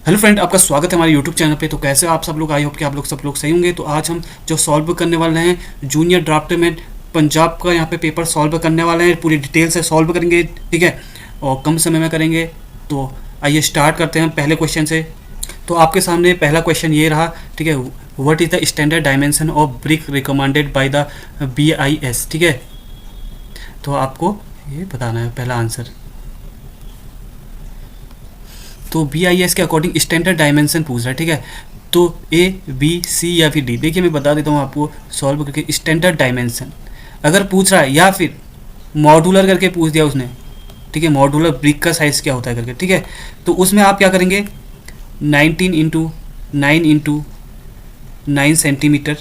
Hello friend, आपका स्वागत है हमारे यूट्यूब चैनल पे। तो कैसे हो आप सब लोग? आई होप कि आप लोग सब लोग सही होंगे। तो आज हम जो सॉल्व करने वाले हैं जूनियर ड्राफ्टमैन पंजाब का यहाँ पे पेपर सॉल्व करने वाले हैं। पूरी डिटेल से सॉल्व करेंगे, ठीक है, और कम समय में करेंगे। तो आइए स्टार्ट करते हैं पहले क्वेश्चन से। तो आपके सामने पहला क्वेश्चन ये रहा, ठीक है। What is the standard dimension of brick recommended by the BIS, ठीक है। तो आपको ये बताना है पहला आंसर। तो BIS के अकॉर्डिंग स्टैंडर्ड डायमेंशन पूछ रहा है, ठीक है। तो A, B, C या फिर D। देखिए मैं बता देता हूँ आपको सॉल्व करके। स्टैंडर्ड डायमेंशन अगर पूछ रहा है या फिर मॉड्यूलर करके पूछ दिया उसने, ठीक है, मॉड्यूलर ब्रिक का साइज़ क्या होता है करके, ठीक है। तो उसमें आप क्या करेंगे, 19 × 9 सेंटीमीटर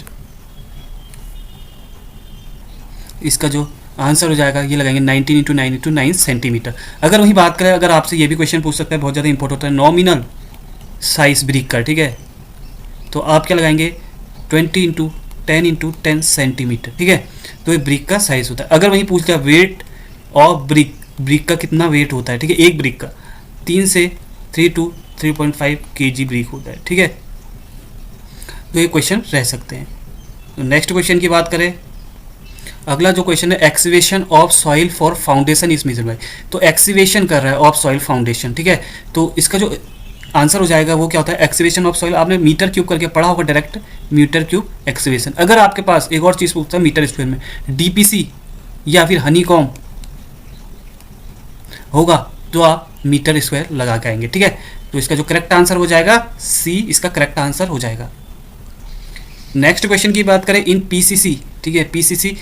इसका जो आंसर हो जाएगा ये लगाएंगे 19 × 9 सेंटीमीटर। अगर वही बात करें, अगर आपसे ये भी क्वेश्चन पूछ सकता है, बहुत ज़्यादा इंपॉर्टेंट होता है, नॉमिनल साइज ब्रिक का, ठीक है। तो आप क्या लगाएंगे 20 × 10 सेंटीमीटर, ठीक है। तो ये ब्रिक का साइज होता है। अगर वही पूछ लिया वेट ऑफ ब्रिक का कितना वेट होता है, ठीक है, एक ब्रिक का 3 से 3 to 3.5 kg ब्रिक होता है, ठीक है। तो ये क्वेश्चन रह सकते हैं। तो नेक्स्ट क्वेश्चन की बात करें, अगला जो क्वेश्चन है, excavation of soil for foundation is measure by. तो एक्सीवेशन कर रहा है ऑफ सॉइल फाउंडेशन, ठीक है। तो इसका जो आंसर हो जाएगा वो क्या होता है, एक्सीवेशन ऑफ सॉइल। आपने मीटर क्यूब करके पढ़ा होगा डायरेक्ट, मीटर क्यूब एक्सीवेशन। अगर आपके पास एक और चीज़ पूछता है मीटर स्क्वायर में, DPC या फिर हनीकॉम होगा तो आप मीटर स्क्वायर लगा के आएंगे, ठीक है। तो इसका जो करेक्ट आंसर हो जाएगा C, इसका करेक्ट आंसर हो जाएगा। नेक्स्ट क्वेश्चन की बात करें, इन PCC, ठीक है, PCC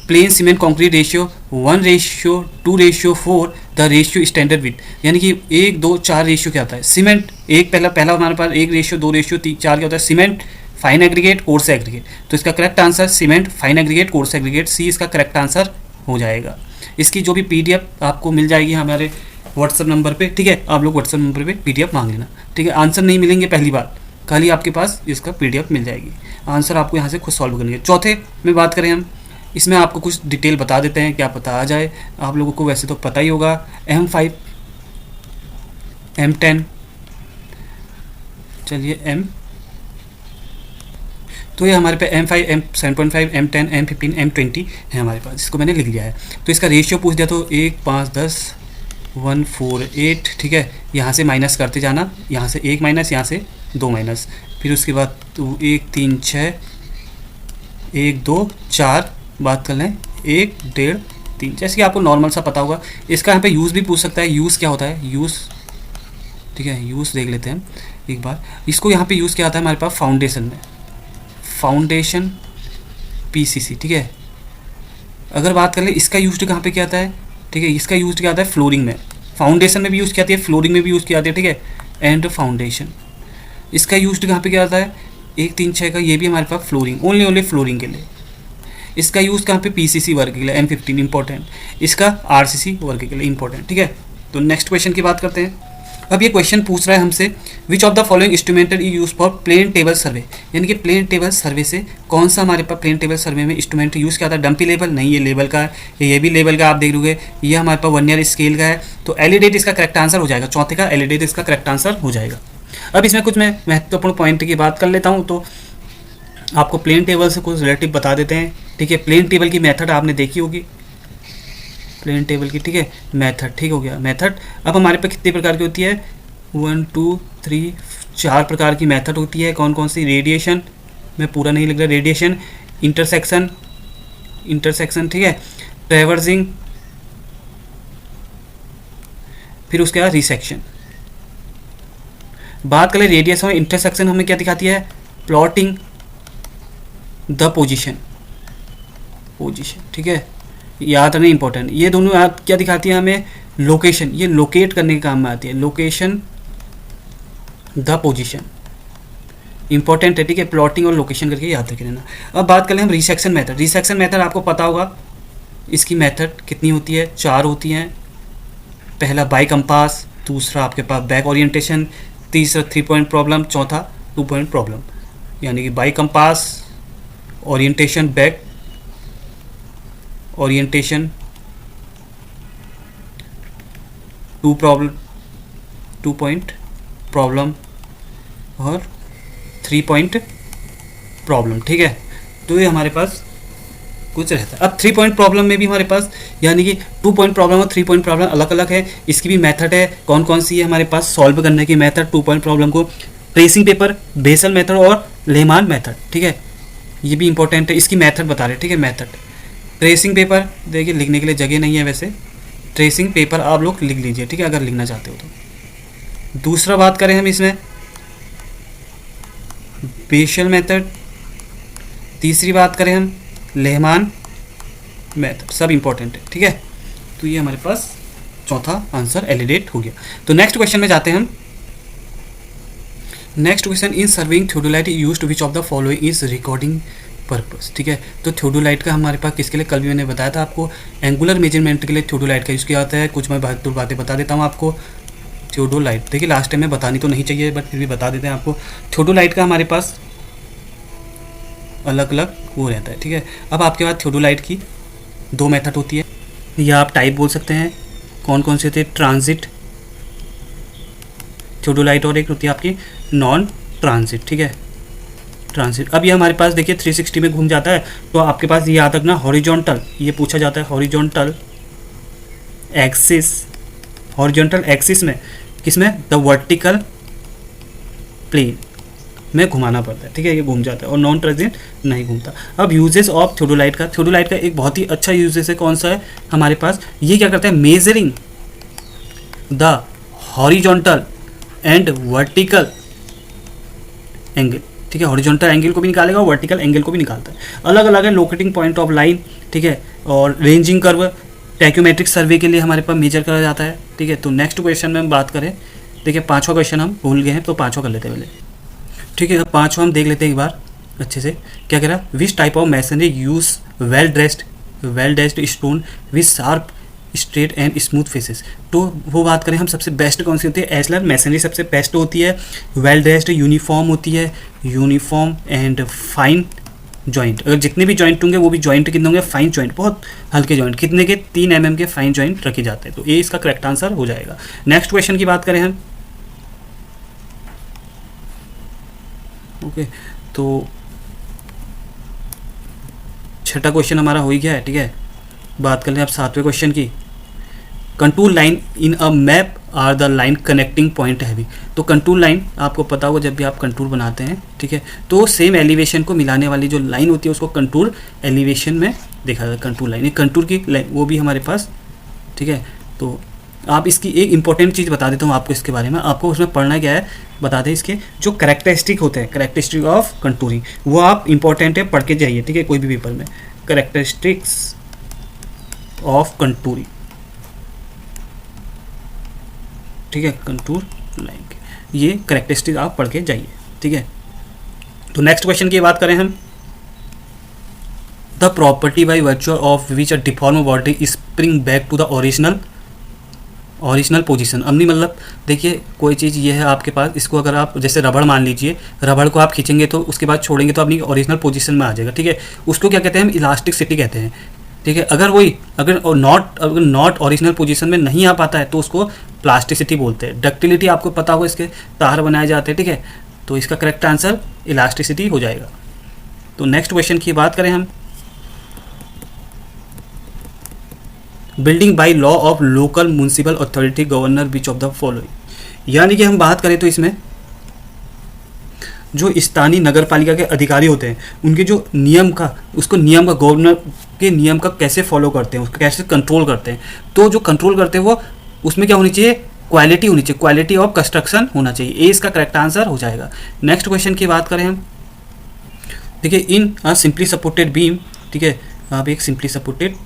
plane cement concrete ratio 1:2:4 the ratio standard with. यानी कि 1, 2, 4 रेशियो क्या होता है, सीमेंट एक पहला हमारे पास 1:2:4 क्या होता है, cement fine aggregate coarse aggregate. तो इसका correct answer cement fine aggregate coarse aggregate, C इसका करेक्ट आंसर हो जाएगा। इसकी जो भी PDF आपको मिल जाएगी हमारे व्हाट्सअप नंबर पे, ठीक है। आप लोग व्हाट्सअप नंबर पे PDF मांग लेना, ठीक है। आंसर नहीं मिलेंगे पहली बात, खाली आपके पास इसका PDF मिल जाएगी। आंसर आपको यहाँ से खुद सॉल्व करेंगे। चौथे में बात करें हम, इसमें आपको कुछ डिटेल बता देते हैं, क्या पता आ जाए। आप लोगों को वैसे तो पता ही होगा, M5 M10, चलिए तो ये हमारे पे M5 M7.5 M10 M15 M20 है हमारे पास, इसको मैंने लिख लिया है। तो इसका रेशियो पूछ दिया तो 1, 5, 10, 1, 4, 8, ठीक है। यहाँ से माइनस करते जाना, यहाँ से 1 माइनस, यहाँ से 2 माइनस, फिर उसके बाद तो 1, 3, 6, 1, 2, 4 बात कर लें, 1, 1.5, 3, जैसे कि आपको नॉर्मल सा पता होगा। इसका यहाँ पे यूज़ भी पूछ सकता है, यूज़ क्या होता है, यूज़, ठीक है, यूज़ देख लेते हैं एक बार। इसको यहाँ पे यूज़ क्या आता है हमारे पास फाउंडेशन में, फाउंडेशन PCC, ठीक है। अगर बात कर ले इसका यूज कहाँ पे क्या आता है, ठीक है, इसका यूज क्या आता है फ्लोरिंग में। फाउंडेशन में भी यूज़ किया जाती है, फ्लोरिंग में भी यूज़ किया जाती है, ठीक है। एंड फाउंडेशन इसका यूज कहाँ पे क्या आता है, 1, 3, 6 का, ये भी हमारे पास फ्लोरिंग, ओनली फ्लोरिंग के लिए। इसका यूज़ कहाँ पे PCC वर्क के लिए, M15 इंपॉर्टेंट, इसका RCC वर्क के लिए इंपॉर्टेंट, ठीक है। तो नेक्स्ट क्वेश्चन की बात करते हैं। अब ये क्वेश्चन पूछ रहा है हमसे, which of the following instrumental is use for plane table survey. यानी कि प्लेन टेबल सर्वे से कौन सा हमारे पास प्लेन टेबल सर्वे में इंस्ट्रूमेंट यूज़ किया था। डंपी लेवल नहीं, ये लेवल का है, ये भी लेवल का आप देख लोगे। ये हमारे पास वर्नियर स्केल का है। तो एलिडेट इसका करेक्ट आंसर हो जाएगा, चौथे का एलिडेट इसका करेक्ट आंसर हो जाएगा। अब इसमें कुछ मैं महत्वपूर्ण पॉइंट की बात कर लेता हूँ, तो आपको प्लेन टेबल से कुछ रिलेटिव बता देते हैं, ठीक है। प्लेन टेबल की मेथड आपने देखी होगी, प्लेन टेबल की, ठीक है, मेथड, ठीक हो गया मेथड। अब हमारे पे कितने प्रकार की होती है, 1, 2, 3, 4 प्रकार की मेथड होती है। कौन कौन सी, रेडिएशन, मैं पूरा नहीं लिख रहा, रेडिएशन, इंटरसेक्शन, ठीक है, ट्रैवर्सिंग, फिर उसके बाद रिसेक्शन। बात करें रेडिएशन और इंटरसेक्शन, हमें क्या दिखाती है, प्लॉटिंग द पोजीशन, ठीक है, याद रखना इंपॉर्टेंट। ये दोनों याद क्या दिखाती है हमें, लोकेशन, ये लोकेट करने के काम में आती है, लोकेशन द पोजीशन, इंपॉर्टेंट है, ठीक है। प्लॉटिंग और लोकेशन करके याद रख लेना। अब बात करें हम रिसेक्शन मेथड। रिसेक्शन मेथड आपको पता होगा, इसकी मेथड कितनी होती है, 4 होती हैं। पहला बाई कंपास, दूसरा आपके पास बैक ओरिएंटेशन, तीसरा 3 पॉइंट प्रॉब्लम, चौथा 2 पॉइंट प्रॉब्लम। यानी कि by compass, orientation, back orientation, 2 point problem, और 3 पॉइंट प्रॉब्लम, ठीक है। तो ये हमारे पास कुछ रहता है। अब 3 पॉइंट प्रॉब्लम में भी हमारे पास यानी कि 2 पॉइंट प्रॉब्लम और 3 पॉइंट प्रॉब्लम अलग अलग है। इसकी भी मेथड है, कौन कौन सी है हमारे पास सॉल्व करने की मेथड 2 पॉइंट प्रॉब्लम को, ट्रेसिंग पेपर, बेसल मेथड और लेमान मेथड, ठीक है। ये भी इंपॉर्टेंट है, इसकी मेथड बता रहे, ठीक है। मेथड ट्रेसिंग पेपर देखिए लिखने के लिए जगह नहीं है वैसे, ट्रेसिंग पेपर आप लोग लिख लीजिए, ठीक है, अगर लिखना चाहते हो तो। दूसरा बात करें हम इसमें बेसल मेथड, तीसरी बात करें हम लेहमान मेथड, सब इंपॉर्टेंट है, ठीक है। तो ये हमारे पास चौथा आंसर एलिडेट हो गया। तो नेक्स्ट क्वेश्चन में जाते हैं हम। Next question, in serving theodolite used which of the following is recording purpose, ठीक है। तो थियोडोलाइट का हमारे पास किसके लिए, कल भी मैंने बताया था आपको, एंगुलर मेजरमेंट के लिए थियोडोलाइट का यूज़ किया जाता है। कुछ मैं बहादुर बातें बता देता हूँ आपको। थियोडोलाइट देखिए लास्ट टाइम में बतानी तो नहीं चाहिए बट फिर भी बता देते हैं आपको। थियोडोलाइट का हमारे पास अलग अलग वो रहता है, ठीक है। अब आपके पास थियोडोलाइट की 2 मेथड होती है, या आप टाइप बोल सकते हैं। कौन कौन से थे, ट्रांजिट थियोडोलाइट और एक होती है आपकी नॉन ट्रांजिट, ठीक है, ट्रांजिट। अब ये हमारे पास देखिए 360 में घूम जाता है, तो आपके पास ये याद रखना हॉरिजॉन्टल, ये पूछा जाता है हॉरिजॉन्टल एक्सिस, हॉरिजॉन्टल एक्सिस में किसमें, द वर्टिकल प्लेन में घुमाना पड़ता है, ठीक है, ये घूम जाता है, और नॉन ट्रांजिट नहीं घूमता। अब यूजेस ऑफ थियोडोलाइट का, थियोडोलाइट का एक बहुत ही अच्छा यूजेस है, कौन सा है हमारे पास, ये क्या करता है, measuring the horizontal and vertical angle, ठीक है, हॉरिजॉन्टल एंगल को भी निकालेगा और वर्टिकल एंगल को भी निकालता है। अलग अलग है, लोकेटिंग पॉइंट ऑफ लाइन, ठीक है, और रेंजिंग कर्व, टैक्योमेट्रिक सर्वे के लिए हमारे पास मेजर करा जाता है, ठीक है। तो नेक्स्ट क्वेश्चन में हम बात करें, देखिए 5वां क्वेश्चन हम भूल गए हैं, तो 5वां कर लेते हैं पहले, ठीक है। 5वां हम देख लेते हैं एक बार अच्छे से, क्या कह रहा है, विच type of masonry use well dressed stone with sharp straight and smooth faces. तो वो बात करें हम, सबसे बेस्ट कौन सी होती है, एस्लर मैसनरी सबसे बेस्ट होती है, वेल ड्रेस्ड यूनिफॉर्म होती है, यूनिफॉर्म एंड फाइन जॉइंट। अगर जितने भी जॉइंट होंगे वो भी जॉइंट कितने होंगे, फाइन जॉइंट, बहुत हल्के जॉइंट, कितने के 3 mm के फाइन जॉइंट रखे जाते हैं। तो ये इसका करेक्ट आंसर हो जाएगा। नेक्स्ट क्वेश्चन की बात करें हम, ओके, तो 6ठा क्वेश्चन हमारा हो ही गया है, ठीक है। बात कर लें अब 7वें क्वेश्चन की। Contour line in a map are the line connecting point heavy. तो कंटूर लाइन आपको पता होगा, जब भी आप कंटूर बनाते हैं, ठीक है, तो सेम एलिवेशन को मिलाने वाली जो लाइन होती है उसको कंटूर एलिवेशन में देखा जाता है, कंटूर लाइन। ये कंटूर की लाइन वो भी हमारे पास, ठीक है। तो आप इसकी एक इंपॉर्टेंट चीज़ बता देता हूँ आपको इसके बारे में, आपको उसमें पढ़ना क्या है बता दें। इसके जो कैरेक्टरिस्टिक होते हैं, कैरेक्टरिस्टिक ऑफ कंटूरिंग, वो आप इंपॉर्टेंट है, पढ़ के जाइए, ठीक है, कोई भी पेपर में। कैरेक्टरिस्टिक्स ऑफ कंटूरिंग, ठीक है, कंटूर लाइन के ये कैरेक्टरिस्टिक आप पढ़ के जाइए, ठीक है। तो नेक्स्ट क्वेश्चन की बात करें हम, the property by virtue of which a deform body spring back to the original position. अब नहीं मतलब देखिए कोई चीज़ ये है आपके पास, इसको अगर आप जैसे रबड़ मान लीजिए, रबड़ को आप खींचेंगे तो उसके बाद छोड़ेंगे तो अपनी ओरिजिनल पोजीशन में आ जाएगा, ठीक है। उसको क्या कहते हैं हम, इलास्टिसिटी कहते हैं, ठीक है। अगर नॉट ओरिजिनल पोजीशन में नहीं आ पाता है तो उसको प्लास्टिसिटी बोलते हैं। डक्टिलिटी आपको पता होगा, इसके तार बनाए जाते हैं, ठीक है। तो इसका करेक्ट आंसर इलास्टिसिटी हो जाएगा। तो नेक्स्ट क्वेश्चन की बात करें हम, building by law of local municipal authority governor which of the following. यानी कि हम बात करें तो इसमें जो स्थानीय नगर पालिका के अधिकारी होते हैं उनके जो नियम का गवर्नर के नियम का कैसे फॉलो करते हैं, उसका कैसे कंट्रोल करते हैं। तो जो कंट्रोल करते हैं वो उसमें क्या होनी चाहिए, क्वालिटी होनी चाहिए, क्वालिटी ऑफ कंस्ट्रक्शन होना चाहिए। ये इसका करेक्ट आंसर हो जाएगा। नेक्स्ट क्वेश्चन की बात करें हम, देखिए इन अ सिंपली सपोर्टेड बीम, ठीक है, आप एक सिंपली सपोर्टेड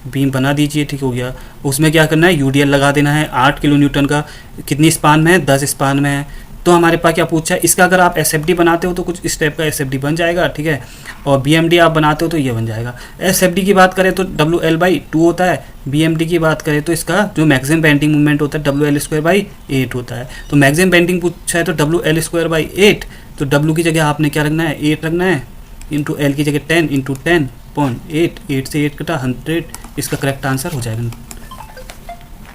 बीम बना दीजिए, ठीक हो गया। उसमें क्या करना है, यूडीएल लगा देना है 8 किलो न्यूटन का, कितनी स्पान में है, 10 स्पान में है। तो हमारे पास क्या पूछा है, इसका अगर आप एसएफडी बनाते हो तो कुछ इस टाइप का एसएफडी बन जाएगा, ठीक है, और बीएमडी आप बनाते हो तो ये बन जाएगा। एसएफडी की बात करें तो WL/2 होता है, बीएमडी की बात करें तो इसका जो मैक्सिमम बेंडिंग मूवमेंट होता है WL²/8 होता है। तो मैक्सिमम बेंडिंग पूछा है तो WL²/8, तो W की जगह आपने क्या रखना है, 8 रखना है, इंटू L की जगह 10 इंटू 10.8, 8 से 8 कटा 100, इसका करेक्ट आंसर हो जाएगा,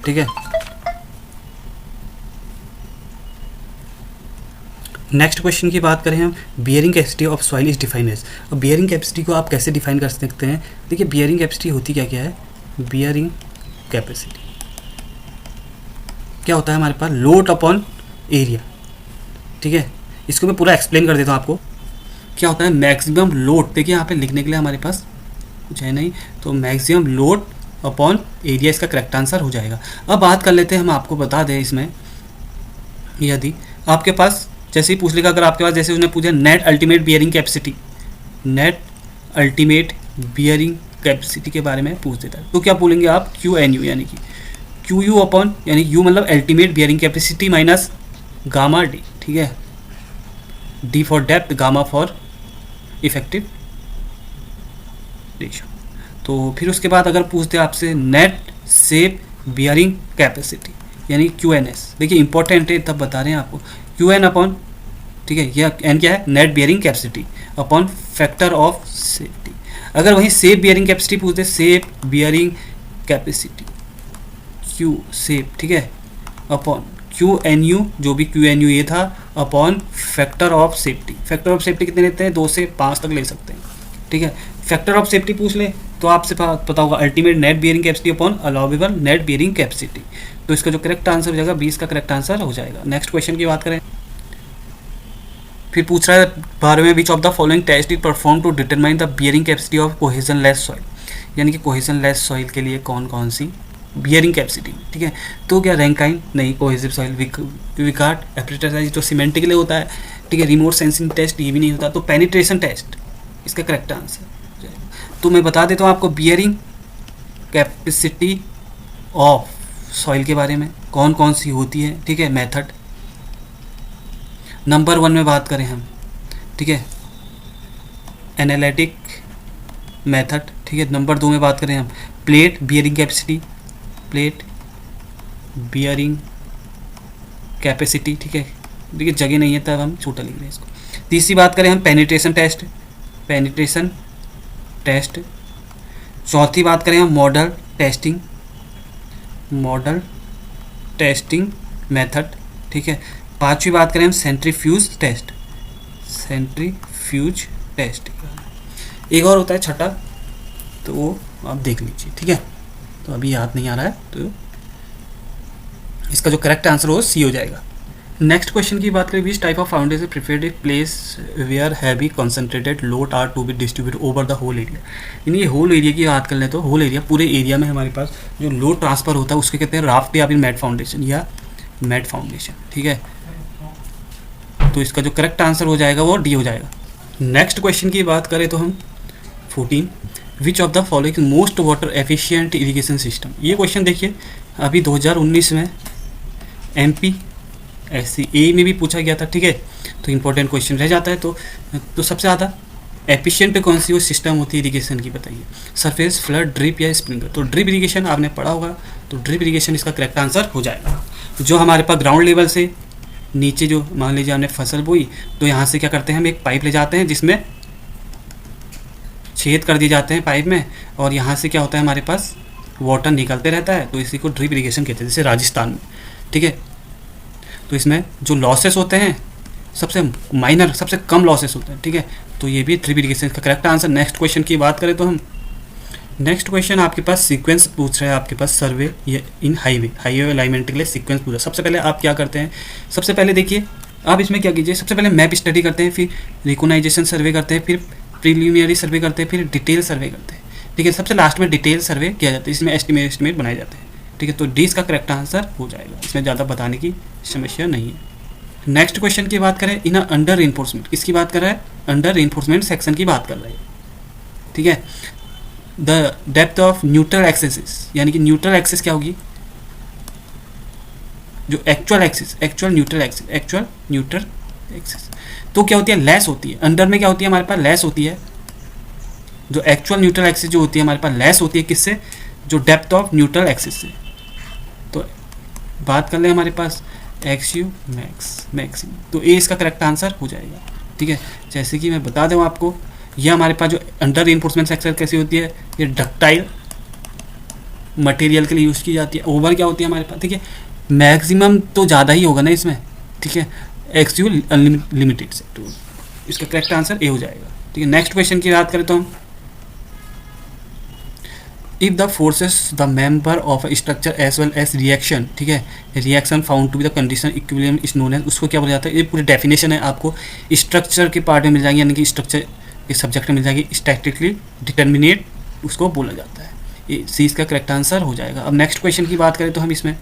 ठीक है। नेक्स्ट क्वेश्चन की बात करें हम, bearing capacity of soil is defined as. और बियरिंग कैपेसिटी को आप कैसे डिफाइन कर सकते हैं? देखिए बियरिंग कैपेसिटी होती क्या क्या है। बियरिंग कैपेसिटी क्या होता है हमारे पास, लोड अपॉन एरिया। ठीक है, इसको मैं पूरा एक्सप्लेन कर देता हूँ आपको। क्या होता है मैक्सिमम लोड, देखिए यहाँ पे लिखने के लिए हमारे पास कुछ है नहीं, तो मैक्सिमम लोड अपॉन एरिया इसका करेक्ट आंसर हो जाएगा। अब बात कर लेते हैं, हम आपको बता दें इसमें, यदि आपके पास जैसे ही पूछ लेगा, अगर आपके पास जैसे उसने पूछा net ultimate bearing capacity, net ultimate bearing capacity के बारे में पूछ देता है, तो क्या बोलेंगे आप, क्यू एन यू, यानी कि क्यू यू अपॉन, यानी यू मतलब ultimate bearing capacity minus gamma D. ठीक है, D for depth, gamma for effective ratio. तो फिर उसके बाद अगर पूछते हैं आपसे नेट शेप बियरिंग कैपेसिटी, यानी क्यू एन एस, देखिए इंपॉर्टेंट है तब बता रहे हैं आपको, क्यू एन अपॉन, ठीक है, यह एन क्या है, net bearing capacity upon factor of safety. अगर वहीं सेफ बियरिंग कैपेसिटी पूछते, safe bearing capacity Q safe, ठीक है, अपॉन क्यू एन यू, जो भी क्यू एन यू ये था, upon factor of safety. Factor of safety कितने लेते हैं, 2 से 5 तक ले सकते हैं। ठीक है, फैक्टर ऑफ सेफ्टी पूछ ले तो आपसे पता होगा ultimate net bearing capacity upon allowable net bearing capacity. तो इसका जो करेक्ट आंसर हो जाएगा 20 का करेक्ट आंसर हो जाएगा। नेक्स्ट क्वेश्चन की बात करें, फिर पूछ रहा है 12वें, which of the following test is perform to determine the bearing capacity of cohesionless soil, यानी कि कोहेजन लेस सॉइल के लिए कौन कौन सी बियरिंग कैपेसिटी। ठीक है, तो क्या रैंकाइन, नहीं, कोहेसिव सॉइल, विकार्ट, एप्रेटाइज, तो सीमेंट के लिए होता है। ठीक है, रिमोट सेंसिंग टेस्ट ये भी नहीं होता, तो पेनिट्रेशन टेस्ट इसका करेक्ट आंसर। तो मैं बता देता हूँ आपको बियरिंग कैपेसिटी ऑफ सॉइल के बारे में कौन कौन सी होती है। ठीक है, मेथड नंबर 1 में बात करें हम, ठीक है, एनालिटिक मेथड। ठीक है, नंबर 2 में बात करें हम plate bearing capacity, plate bearing capacity. ठीक है, देखिए जगह नहीं है तब हम छोटा लिख रहे हैं इसको। तीसरी बात करें हम पेनिट्रेशन टेस्ट, पेनिट्रेशन टेस्ट। चौथी बात करें हम model testing, model testing method. ठीक है, पांचवी बात करें हम सेंट्रीफ्यूज टेस्ट, सेंट्रीफ्यूज टेस्ट। एक और होता है छठा, तो वो आप देख लीजिए। ठीक है, तो अभी याद नहीं आ रहा है, तो इसका जो करेक्ट आंसर हो सी हो जाएगा। नेक्स्ट क्वेश्चन की बात करें, which type of foundation preferred place where heavy concentrated load are to be distribute over the whole area. यानी ये होल एरिया की बात कर लें तो होल एरिया, पूरे एरिया में हमारे पास जो लोड ट्रांसफर होता है उसके कहते हैं राफ्ट या फिर मैट फाउंडेशन, या मैट फाउंडेशन। ठीक है, तो इसका जो करेक्ट आंसर हो जाएगा वो डी हो जाएगा। नेक्स्ट क्वेश्चन की बात करें तो हम 14, विच of the following most water efficient irrigation system. ये क्वेश्चन देखिए अभी 2019 में MP SC ए में भी पूछा गया था। ठीक है, तो इंपॉर्टेंट क्वेश्चन रह जाता है। तो सबसे ज़्यादा एफिशिएंट कौन सी वो सिस्टम होती है इरिगेशन की, बताइए, सरफेस, फ्लड, ड्रिप या स्प्रिंकलर। तो ड्रिप इरिगेशन आपने पढ़ा होगा, तो ड्रिप इरिगेशन इसका करेक्ट आंसर हो जाएगा। जो हमारे पास ग्राउंड लेवल से नीचे, जो मान लीजिए हमने फसल बोई, तो यहाँ से क्या करते हैं हम एक पाइप ले जाते हैं जिसमें छेद कर दिए जाते हैं पाइप में, और यहाँ से क्या होता है हमारे पास वाटर निकलते रहता है, तो इसी को ड्रिप इरिगेशन कहते हैं, जैसे राजस्थान में। ठीक है, तो इसमें जो लॉसेस होते हैं सबसे माइनर, सबसे कम लॉसेस होते हैं। ठीक है, तो ये भी ड्रिप इरिगेशन का करेक्ट आंसर। नेक्स्ट क्वेश्चन की बात करें तो हम, नेक्स्ट क्वेश्चन आपके पास सीक्वेंस पूछ रहा है, आपके पास सर्वे इन हाईवे अलाइनमेंट के लिए सीक्वेंस पूछ रहा है। सबसे पहले आप क्या करते हैं, सबसे पहले देखिए आप इसमें क्या कीजिए, सबसे पहले मैप स्टडी करते हैं, फिर रिकोनाइजेशन सर्वे करते हैं, फिर प्रीलिमिनरी सर्वे करते हैं, फिर डिटेल सर्वे करते हैं। ठीक है, सबसे लास्ट में डिटेल सर्वे किया जाता है, इसमें एस्टिमेट बनाए जाते हैं। ठीक है, तो डी इसका करेक्ट आंसर हो जाएगा, इसमें ज़्यादा बताने की समस्या नहीं है। नेक्स्ट क्वेश्चन की बात करें, इन अंडर रेनफोर्समेंट, किसकी बात कर रहा है, अंडर रेनफोर्समेंट सेक्शन की बात कर रहा है। ठीक है, the depth of neutral axis, यानी कि न्यूट्रल एक्सेस क्या होगी, जो actual axis, actual neutral axis, तो क्या होती है, लेस होती है। अंडर में क्या होती है हमारे पास, लेस होती है। जो एक्चुअल न्यूट्रल एक्सेस जो होती है हमारे पास लेस होती है, किससे, जो डेप्थ ऑफ न्यूट्रल एक्सेस से। तो बात कर ले हमारे पास XU मैक्सिमम, तो ए इसका करेक्ट आंसर हो जाएगा। ठीक है, जैसे कि मैं बता दूँ आपको, यह हमारे पास जो अंडर रेनफोर्समेंट सेक्शन कैसी होती है, ये डक्टाइल मटेरियल के लिए यूज़ की जाती है। ओवर क्या होती है हमारे पास, ठीक है, मैक्सिमम तो ज़्यादा ही होगा ना इसमें। ठीक है, एक्सयू अनलिमिटेड से। तो इसका करेक्ट आंसर ए हो जाएगा। ठीक है, नेक्स्ट क्वेश्चन की बात करें तो हम, if the forces the member of a structure as well as reaction, ठीक है, reaction found to be the condition equilibrium is known as, उसको क्या बोला जाता है, ये पूरी डेफिनेशन है आपको स्ट्रक्चर के पार्ट में मिल जाएगी, यानी कि स्ट्रक्चर के सब्जेक्ट में मिल जाएगी, स्टैटिकली डिटर्मिनेट उसको बोला जाता है। ये सी इसका करेक्ट आंसर हो जाएगा। अब नेक्स्ट क्वेश्चन की बात करें तो हम इसमें,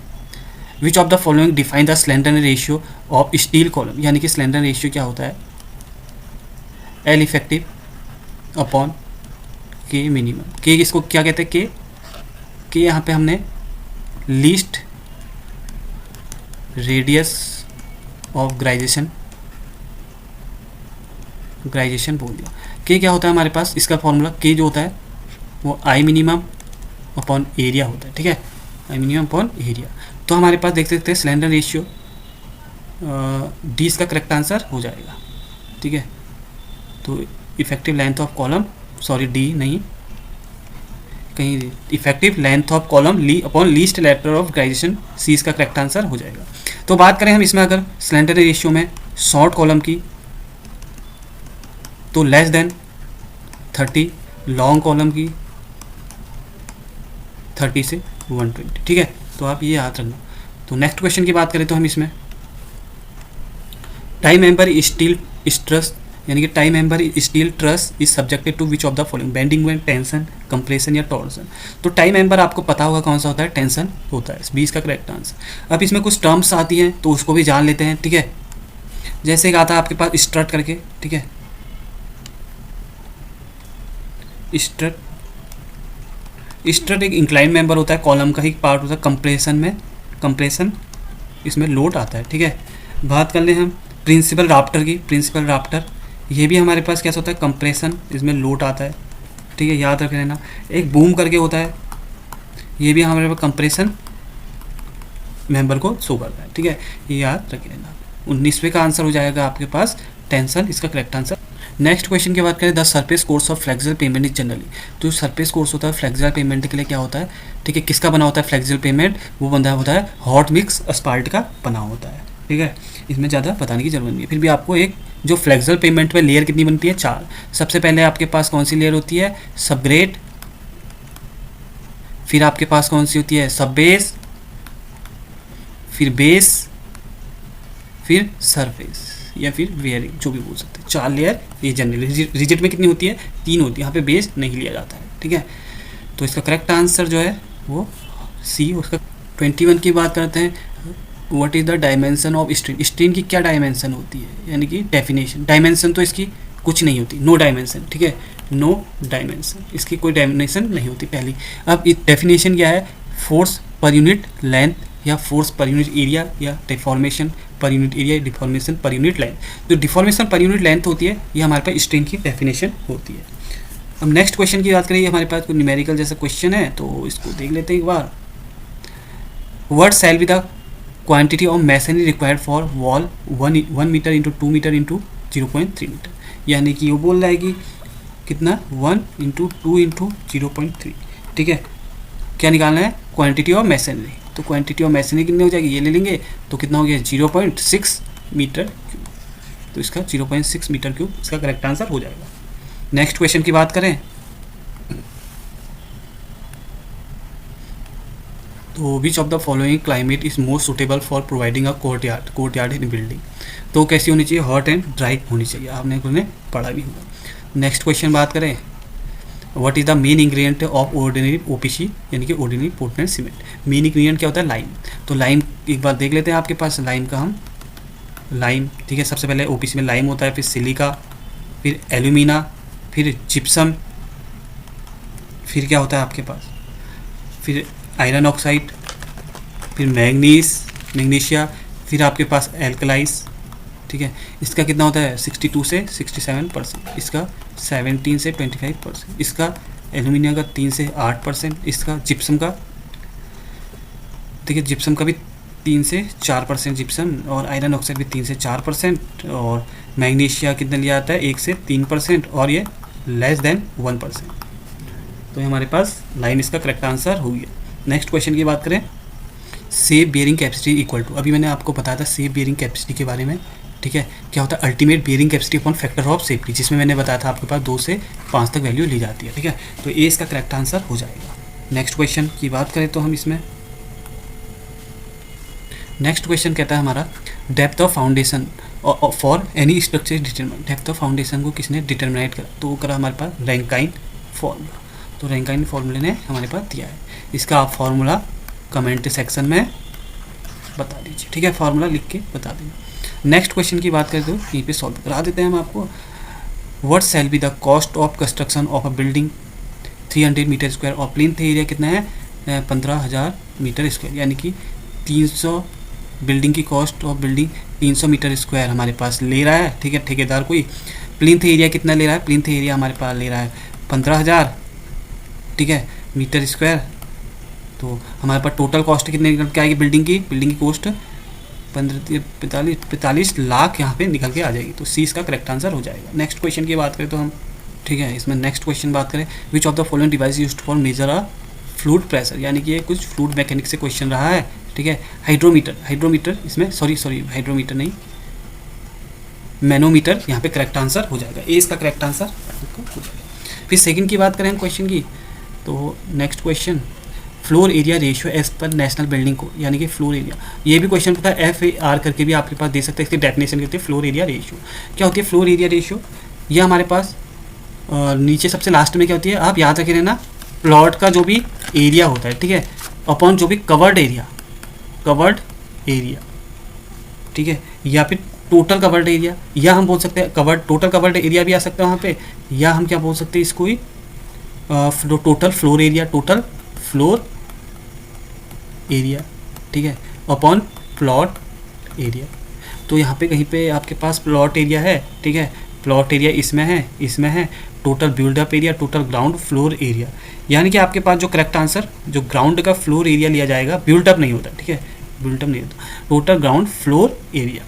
विच of the following define the slenderness ratio of steel column, यानी कि स्लेंडरनेस रेशियो क्या होता है, एल इफेक्टिव अपॉन के मिनिमम। के इसको क्या कहते हैं, के यहाँ पे हमने लीस्ट रेडियस ऑफ ग्राइजेशन बोल दिया। के क्या होता है हमारे पास, इसका फॉर्मूला के जो होता है वो आई मिनिमम अपॉन एरिया होता है। ठीक है, आई मिनिमम अपॉन एरिया। तो हमारे पास देख सकते हैं स्लेंडर रेशियो डी इसका करेक्ट आंसर हो जाएगा। ठीक है, तो effective length of column, sorry D नहीं, कहीं effective length of column L upon least letter of gyration, C इसका करेक्ट आंसर हो जाएगा। तो बात करें हम इसमें अगर स्लेंडर रेशियो में शॉर्ट कॉलम की तो लेस देन 30, लॉन्ग कॉलम की 30 से 120। ठीक है, तो आप ये याद रखना। तो नेक्स्ट क्वेश्चन की बात करें तो हम इसमें, टाई मेंबर स्टील ट्रस, यानी कि tie member steel truss is subjected to which of the following, bending moment, tension, compression या टॉर्सन। तो टाई मेंबर आपको पता होगा कौन सा होता है, टेंशन होता है, 20 का करेक्ट आंसर। अब इसमें कुछ टर्म्स आती हैं तो उसको भी जान लेते हैं। ठीक है, जैसे एक आता है आपके पास स्ट्रट करके, ठीक है, स्ट्रट एक इंक्लाइन मेंबर होता है, कॉलम का ही पार्ट होता है। कंप्रेशन इसमें लोड आता है। ठीक है, बात कर ले हम प्रिंसिपल राफ्टर की, प्रिंसिपल राफ्टर ये भी हमारे पास कैसा होता है, कंप्रेशन, इसमें लोड आता है। ठीक है, याद रख लेना। एक बूम करके होता है, ये भी हमारे पास कंप्रेशन मेंबर को शो करता है। ठीक है, ये याद रख लेना। 19वें का आंसर हो जाएगा आपके पास टेंशन, इसका करेक्ट आंसर। नेक्स्ट क्वेश्चन की बात करें, the surface course of flexible pavement is generally, तो सरफेस कोर्स होता है फ्लेक्सिबल पेमेंट के लिए क्या होता है, ठीक है, किसका बना होता है फ्लेक्सिबल पेमेंट, वो बना होता है हॉट मिक्स अस्फाल्ट का बना होता है। ठीक है, इसमें ज़्यादा बताने की जरूरत नहीं है। फिर भी आपको एक जो फ्लेक्सिबल पेमेंट में लेयर कितनी बनती है, 4। सबसे पहले आपके पास कौन सी लेयर होती है, सबग्रेड, फिर आपके पास कौन सी होती है, सब बेस, फिर बेस, फिर सरफेस या फिर वेयरिंग, जो भी बोल सकते हैं। 4 लेयर ये जनरली। रिजिड में कितनी होती है, 3 होती है, यहाँ पे बेस नहीं लिया जाता है। ठीक है, तो इसका करेक्ट आंसर जो है वो सी। उसका 21 की बात करते हैं, what is the dimension of string, string की क्या डायमेंशन होती है, यानी कि डेफिनेशन। डायमेंशन तो इसकी कुछ नहीं होती, नो डायमेंशन। ठीक है, नो डायमेंशन, इसकी कोई डायमेंशन नहीं होती पहली। अब डेफिनेशन क्या है, फोर्स पर यूनिट लेंथ या फोर्स पर यूनिट एरिया या deformation per unit area, deformation per unit length. जो डिफॉर्मेशन पर यूनिट लेंथ होती है ये हमारे पास स्ट्रिंग की डेफिनेशन होती है। अब नेक्स्ट क्वेश्चन की बात करें, हमारे पास कोई न्यूमेरिकल जैसा क्वेश्चन है तो इसको देख लेते हैं एक बार। What shall be the quantity of masonry required for wall 1 metre into 2 metre into 0.3 metre, यानी कि वो बोल रहा है कि कितना 1 इंटू 2 इंटू 0.3। ठीक है, क्या निकालना है, क्वांटिटी ऑफ मैसनरी। तो क्वांटिटी ऑफ मैसनरी कितनी हो जाएगी, ये ले लेंगे तो कितना हो गया 0.6 मीटर क्यूब। तो इसका 0.6 मीटर क्यूब इसका करेक्ट आंसर हो जाएगा। नेक्स्ट क्वेश्चन की बात करें तो विच of the following climate is most suitable for providing a courtyard in building. तो कैसी होनी चाहिए, हॉट एंड ड्राई होनी चाहिए, आपने उन्हें पढ़ा भी होगा। नेक्स्ट क्वेश्चन बात करें, what is the main ingredient of ordinary OPC, यानी कि ordinary Portland cement. Main ingredient क्या होता है, लाइम। तो लाइम एक बार देख लेते हैं आपके पास लाइम का हम, लाइम, ठीक है, सबसे पहले ओपीसी में लाइम होता है, फिर सिलिका, फिर एल्यूमिना, फिर जिप्सम, फिर क्या होता है आपके पास, फिर आयरन ऑक्साइड, फिर मैग्नीशिया, फिर आपके पास एल्कलाइज। ठीक है, इसका कितना होता है 62 से 67%, इसका 17 से 25%, इसका एल्यूमिनियम का 3 से 8%, इसका जिप्सम का, देखिए जिप्सम का भी 3 से 4% जिप्सम, और आयरन ऑक्साइड भी 3 से 4%, और मैग्नीशिया कितना लिया जाता है 1 से 3%, और ये लेस देन 1%। तो ये हमारे पास लाइन इसका करेक्ट आंसर हो गया। नेक्स्ट क्वेश्चन की बात करें, safe bearing capacity equal to, अभी मैंने आपको बताया था सेफ बियरिंग कैपेसिटी के बारे में, ठीक है, क्या होता है ultimate bearing capacity upon factor of safety, जिसमें मैंने बताया था आपके पास 2 से 5 तक वैल्यू ली जाती है। ठीक है, तो ए इसका करेक्ट आंसर हो जाएगा। नेक्स्ट क्वेश्चन की बात करें तो हम इसमें नेक्स्ट क्वेश्चन कहता है हमारा depth of foundation for any structure determine. Depth of foundation को किसने डिटरमाइट करा, तो वो करा हमारे पास रैंकाइन फॉर्मूला। तो रैंकाइन फॉर्मूले ने हमारे पास दिया है, इसका आप फार्मूला कमेंट सेक्शन में बता दीजिए। ठीक है, फार्मूला लिख के बता दीजिए। नेक्स्ट क्वेश्चन की बात करें तो यहीं पे सॉल्व करा देते हैं हम आपको। What shall be the cost of construction of a building 300 metre square और प्लिंथ एरिया कितना है 15,000 मीटर स्क्वायर, यानी कि 300 बिल्डिंग की cost of building 300 metre square हमारे पास ले रहा है। ठीक है, ठेकेदार कोई। प्लिंथ एरिया कितना ले रहा है, प्लिंथ एरिया हमारे पास ले रहा है 15,000, ठीक है, मीटर स्क्वायर। तो हमारे पास टोटल कॉस्ट कितने निकल के आएगी बिल्डिंग की कॉस्ट 45 लाख यहाँ पे निकल के आ जाएगी। तो सी इसका करेक्ट आंसर हो जाएगा। नेक्स्ट क्वेश्चन की बात करें तो हम, ठीक है, इसमें नेक्स्ट क्वेश्चन बात करें which of the following device used for measure a fluid pressure, यानी कि ये कुछ फ्लूइड मैकेनिक से क्वेश्चन रहा है। ठीक है, हाइड्रोमीटर इसमें सॉरी हाइड्रोमीटर नहीं, मैनोमीटर यहाँ पे करेक्ट आंसर हो जाएगा। ए इसका करेक्ट आंसर हो जाएगा। फिर सेकंड की बात करें हम क्वेश्चन की, तो next question floor area ratio as per national building को, यानी कि फ्लोर एरिया, ये भी क्वेश्चन पता है FAR करके भी आपके पास दे सकते हैं। इसकी डेफिनेशन कहते हैं फ्लोर एरिया रेशियो। क्या होती है फ्लोर एरिया रेशियो, ये हमारे पास नीचे सबसे लास्ट में क्या होती है, आप याद रखे रहना, प्लॉट का जो भी एरिया होता है, ठीक है, अपॉन जो भी कवर्ड एरिया, ठीक है, या फिर टोटल कवर्ड एरिया, या हम बोल सकते हैं टोटल कवर्ड एरिया भी आ सकता है वहाँ पे, या हम क्या बोल सकते हैं इसको ही टोटल फ्लोर एरिया, ठीक है, अपॉन प्लॉट एरिया। तो यहाँ पे कहीं पे आपके पास प्लॉट एरिया है, ठीक है, प्लॉट एरिया इसमें है total built up area, total ground floor area, यानी कि आपके पास जो करेक्ट आंसर जो ग्राउंड का फ्लोर एरिया लिया जाएगा, बिल्डअप नहीं होता, ठीक है, बिल्डअप नहीं होता, टोटल ग्राउंड फ्लोर एरिया,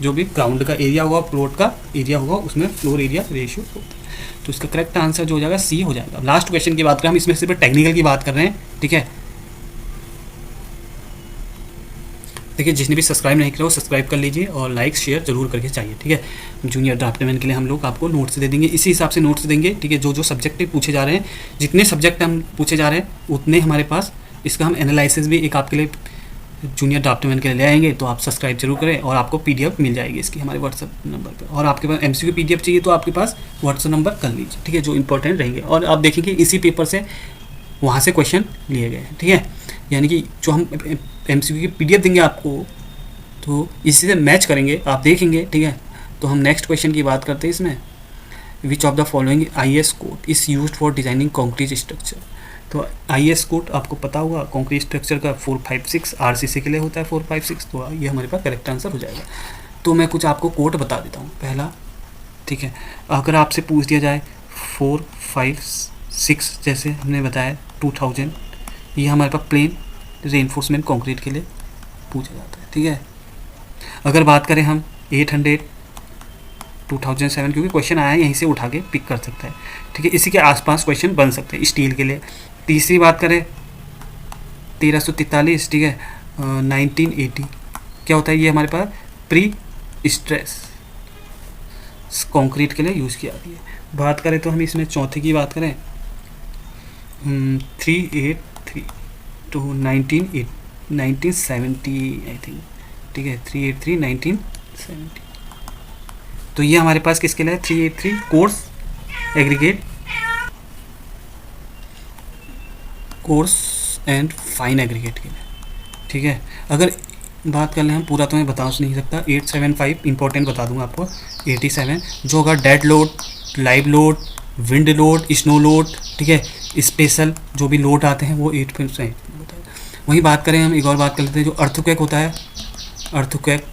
जो भी ग्राउंड का एरिया होगा, प्लॉट का एरिया होगा, उसमें फ्लोर एरिया रेशियो होता है। तो इसका करेक्ट आंसर जो हो जाएगा सी हो जाएगा। लास्ट क्वेश्चन की बात करें हम, इसमें सिर्फ टेक्निकल की बात कर रहे हैं, ठीक है। देखिए, जिसने भी सब्सक्राइब नहीं किया वो सब्सक्राइब कर लीजिए और लाइक शेयर जरूर करके चाहिए, ठीक है। जूनियर ड्राफ्टमैन के लिए हम लोग आपको नोट्स दे देंगे, इसी हिसाब से नोट्स देंगे, ठीक है। जो सब्जेक्ट पूछे जा रहे हैं, जितने सब्जेक्ट हम पूछे जा रहे हैं उतने हमारे पास इसका हम एनालिसिस भी एक आपके लिए जूनियर ड्राफ्टमैन के लिए ले आएंगे। तो आप सब्सक्राइब जरूर करें और आपको PDF मिल जाएगी इसकी हमारे व्हाट्सअप नंबर पर। और आपके पास MCQ PDF चाहिए तो आपके पास व्हाट्सअप नंबर कर लीजिए, ठीक है, जो इंपॉर्टेंट रहेंगे। और आप देखेंगे इसी पेपर से वहाँ से क्वेश्चन लिए गए हैं, ठीक है। यानी कि जो हम MCQ की PDF देंगे आपको, तो इसी से मैच करेंगे, आप देखेंगे, ठीक है। तो हम नेक्स्ट क्वेश्चन की बात करते हैं इसमें, विच of the following IS code is used for designing concrete structure. तो IS कोड आपको पता होगा, कॉन्क्रीट स्ट्रक्चर का 456 RCC के लिए होता है 456, तो ये हमारे पास करेक्ट आंसर हो जाएगा। तो मैं कुछ आपको कोड बता देता हूँ। पहला, ठीक है, अगर आपसे पूछ दिया जाए 456 जैसे हमने बताया 2000, ये हमारे पास प्लेन रेनफोर्समेंट कॉन्क्रीट के लिए पूछा जाता है, ठीक है। अगर बात करें हम 800 2007, क्योंकि क्वेश्चन आया है यहीं से उठा के पिक कर सकता है, ठीक है, इसी के आसपास क्वेश्चन बन सकते हैं स्टील के लिए। तीसरी बात करें 1343, ठीक है, 1980 क्या होता है, ये हमारे पास प्री स्ट्रेस कंक्रीट के लिए यूज़ किया जाती है। बात करें तो हम इसमें चौथे की बात करें 383 टू 1970 आई थिंक, ठीक है, 383 1970। तो ये हमारे पास किसके लिए 383 कोर्स एंड फाइन एग्रीगेट के लिए, ठीक है। अगर बात कर लें हम, पूरा तो मैं बता नहीं सकता, 875 इंपॉर्टेंट बता दूंगा आपको, 87 जो होगा dead load, live load, wind load, snow load, ठीक है, स्पेशल जो भी लोड आते हैं वो 8% होता है। वहीं बात करें हम, एक और बात कर लेते हैं, जो अर्थक्वेक होता है, अर्थक्वेक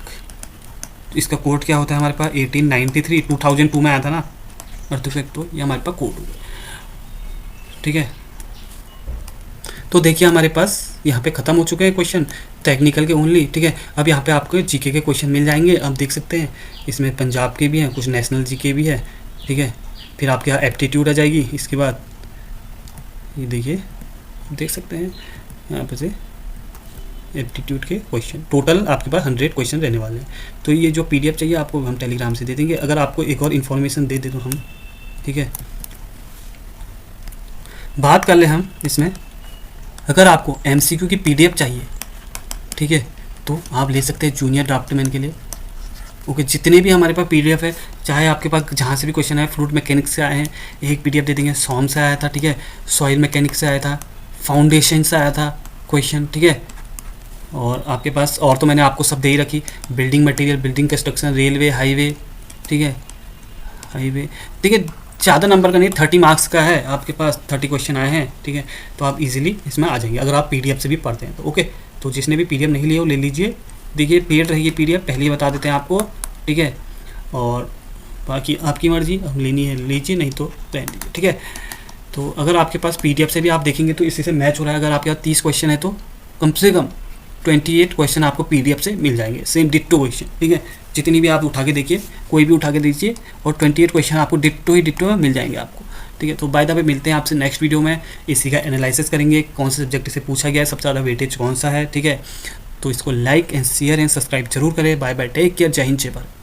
इसका कोड क्या होता है हमारे पास 1893 2002 में आया था ना अर्थक्वेक, तो ये हमारे पास कोड होगा, ठीक है। तो देखिए हमारे पास यहाँ पे ख़त्म हो चुके हैं क्वेश्चन टेक्निकल के ओनली, ठीक है। अब यहाँ पे आपको GK के क्वेश्चन मिल जाएंगे, आप देख सकते हैं, इसमें पंजाब के भी हैं, कुछ नेशनल GK भी है, ठीक है। फिर आपके यहाँ एप्टीट्यूड आ जाएगी, इसके बाद ये देखिए देख सकते हैं यहाँ पे से एप्टीट्यूड के क्वेश्चन। टोटल आपके पास 100 क्वेश्चन रहने वाले हैं। तो ये जो PDF चाहिए आपको हम टेलीग्राम से दे देंगे। अगर आपको एक और इन्फॉर्मेशन दे तो हम, ठीक है, बात कर ले हम इसमें। अगर आपको MCQ की PDF चाहिए, ठीक है, तो आप ले सकते हैं जूनियर ड्राफ्टमैन के लिए। ओके, जितने भी हमारे पास PDF है, चाहे आपके पास जहाँ से भी क्वेश्चन आए, फ्लूइड मैकेनिक्स से आए हैं एक PDF दे देंगे, सॉम से आया था, ठीक है, सॉइल मैकेनिक्स से आया था, फाउंडेशन से आया था क्वेश्चन, ठीक है, और आपके पास और तो मैंने आपको सब दे ही रखी, building material, building construction, railway, highway, ठीक है, हाईवे, ठीक है, ज़्यादा नंबर का नहीं, 30 मार्क्स का है आपके पास, 30 क्वेश्चन आए हैं, ठीक है, तो आप इजीली इसमें आ जाएंगे अगर आप PDF से भी पढ़ते हैं तो। ओके, तो जिसने भी PDF नहीं लिया वो ले लीजिए। देखिए पेड रही है PDF, पहले ही बता देते हैं आपको, ठीक है, और बाकी आपकी मर्जी, अब लेनी है लीजिए, नहीं तो रहने दीजिए, ठीक है। तो अगर आपके पास PDF से भी आप देखेंगे तो इसी से मैच हो रहा है। अगर आपके पास 30 क्वेश्चन है तो कम से कम 28 क्वेश्चन आपको PDF से मिल जाएंगे, सेम डिट्टो क्वेश्चन, ठीक है, जितनी भी आप उठा के देखिए, कोई भी उठा के दीजिए और 28 क्वेश्चन आपको डिट्टो मिल जाएंगे आपको, ठीक है। तो बाय द वे मिलते हैं आपसे नेक्स्ट वीडियो में, इसी का एनालिसिस करेंगे, कौन से सब्जेक्ट से पूछा गया है, सबसे ज़्यादा वेटेज कौन सा है, ठीक है। तो इसको like and share and subscribe जरूर करें। बाय बाय, टेक केयर, जय हिंद, जय भारत।